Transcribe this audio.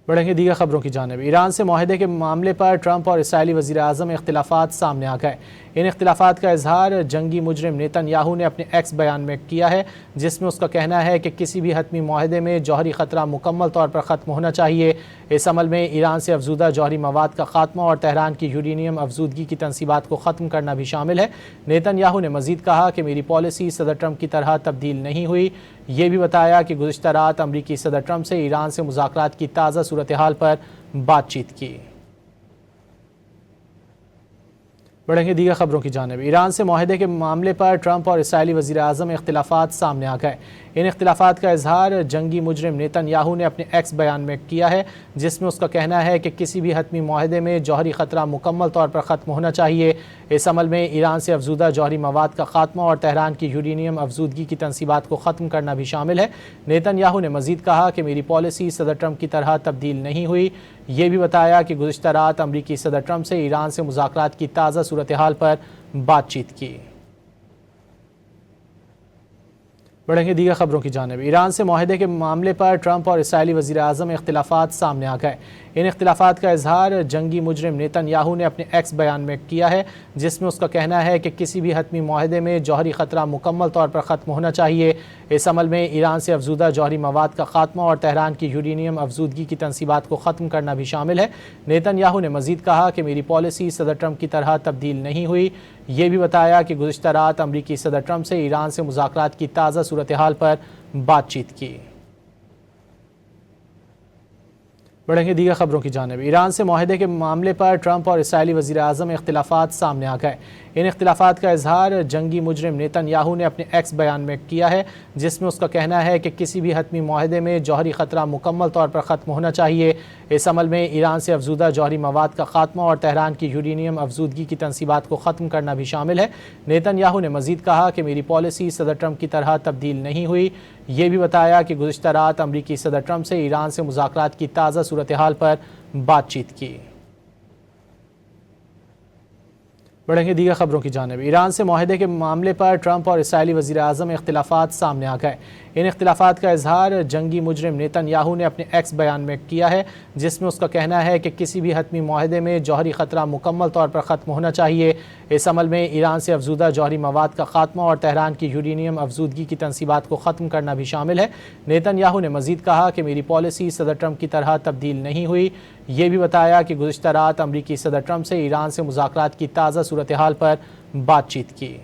بڑھیں گے دیگر خبروں کی جانب۔ ایران سے معاہدے کے معاملے پر ٹرمپ اور اسرائیلی وزیر اعظم اختلافات سامنے آ گئے۔ ان اختلافات کا اظہار جنگی مجرم نیتن یاہو نے اپنے ایکس بیان میں کیا ہے، جس میں اس کا کہنا ہے کہ کسی بھی حتمی معاہدے میں جوہری خطرہ مکمل طور پر ختم ہونا چاہیے۔ اس عمل میں ایران سے افزودہ جوہری مواد کا خاتمہ اور تہران کی یورینیم افزودگی کی تنصیبات کو ختم کرنا بھی شامل ہے۔ نیتن یاہو نے مزید کہا کہ میری پالیسی صدر ٹرمپ کی طرح تبدیل نہیں ہوئی۔ یہ بھی بتایا کہ گزشتہ رات امریکی صدر ٹرمپ سے ایران سے مذاکرات کی تازہ صورتحال پر بات چیت کی۔ بڑھیں گے دیگر خبروں کی جانب۔ ایران سے معاہدے کے معاملے پر ٹرمپ اور اسرائیلی وزیر اعظم اختلافات سامنے آ گئے۔ ان اختلافات کا اظہار جنگی مجرم نیتن یاہو نے اپنے ایکس بیان میں کیا ہے، جس میں اس کا کہنا ہے کہ کسی بھی حتمی معاہدے میں جوہری خطرہ مکمل طور پر ختم ہونا چاہیے۔ اس عمل میں ایران سے افزودہ جوہری مواد کا خاتمہ اور تہران کی یورینیم افزودگی کی تنصیبات کو ختم کرنا بھی شامل ہے۔ نیتن یاہو نے مزید کہا کہ میری پالیسی صدر ٹرمپ کی طرح تبدیل نہیں ہوئی۔ یہ بھی بتایا کہ گزشتہ رات امریکی صدر ٹرمپ سے ایران سے مذاکرات کی تازہ صورتحال پر بات چیت کی۔ بڑھیں گے دیگر خبروں کی جانب۔ ایران سے معاہدے کے معاملے پر ٹرمپ اور اسرائیلی وزیر اعظم اختلافات سامنے آ گئے۔ ان اختلافات کا اظہار جنگی مجرم نیتن یاہو نے اپنے ایکس بیان میں کیا ہے، جس میں اس کا کہنا ہے کہ کسی بھی حتمی معاہدے میں جوہری خطرہ مکمل طور پر ختم ہونا چاہیے۔ اس عمل میں ایران سے افزودہ جوہری مواد کا خاتمہ اور تہران کی یورینیم افزودگی کی تنصیبات کو ختم کرنا بھی شامل ہے۔ نیتن یاہو نے مزید کہا کہ میری پالیسی صدر ٹرمپ کی طرح تبدیل نہیں ہوئی۔ یہ بھی بتایا کہ گزشتہ رات امریکی صدر ٹرمپ سے ایران سے مذاکرات کی تازہ صورتحال پر بات چیت کی۔ بڑھیں گے دیگر خبروں کی جانب۔ ایران سے معاہدے کے معاملے پر ٹرمپ اور اسرائیلی وزیر اعظم اختلافات سامنے آ گئے۔ ان اختلافات کا اظہار جنگی مجرم نیتن یاہو نے اپنے ایکس بیان میں کیا ہے، جس میں اس کا کہنا ہے کہ کسی بھی حتمی معاہدے میں جوہری خطرہ مکمل طور پر ختم ہونا چاہیے۔ اس عمل میں ایران سے افزودہ جوہری مواد کا خاتمہ اور تہران کی یورینیم افزودگی کی تنصیبات کو ختم کرنا بھی شامل ہے۔ نیتن یاہو نے مزید کہا کہ میری پالیسی صدر ٹرمپ کی طرح تبدیل نہیں ہوئی۔ یہ بھی بتایا کہ گزشتہ رات امریکی صدر ٹرمپ سے ایران سے مذاکرات کی تازہ صورتحال پر بات چیت کی۔ بڑھیں گے دیگر خبروں کی جانب۔ ایران سے معاہدے کے معاملے پر ٹرمپ اور اسرائیلی وزیر اعظم اختلافات سامنے آ گئے۔ ان اختلافات کا اظہار جنگی مجرم نیتن یاہو نے اپنے ایکس بیان میں کیا ہے، جس میں اس کا کہنا ہے کہ کسی بھی حتمی معاہدے میں جوہری خطرہ مکمل طور پر ختم ہونا چاہیے۔ اس عمل میں ایران سے افزودہ جوہری مواد کا خاتمہ اور تہران کی یورینیم افزودگی کی تنصیبات کو ختم کرنا بھی شامل ہے۔ نیتن یاہو نے مزید کہا کہ میری پالیسی صدر ٹرمپ کی طرح تبدیل نہیں ہوئی۔ یہ بھی بتایا کہ گزشتہ رات امریکی صدر ٹرمپ سے ایران سے مذاکرات کی تازہ صورتحال پر بات چیت کی۔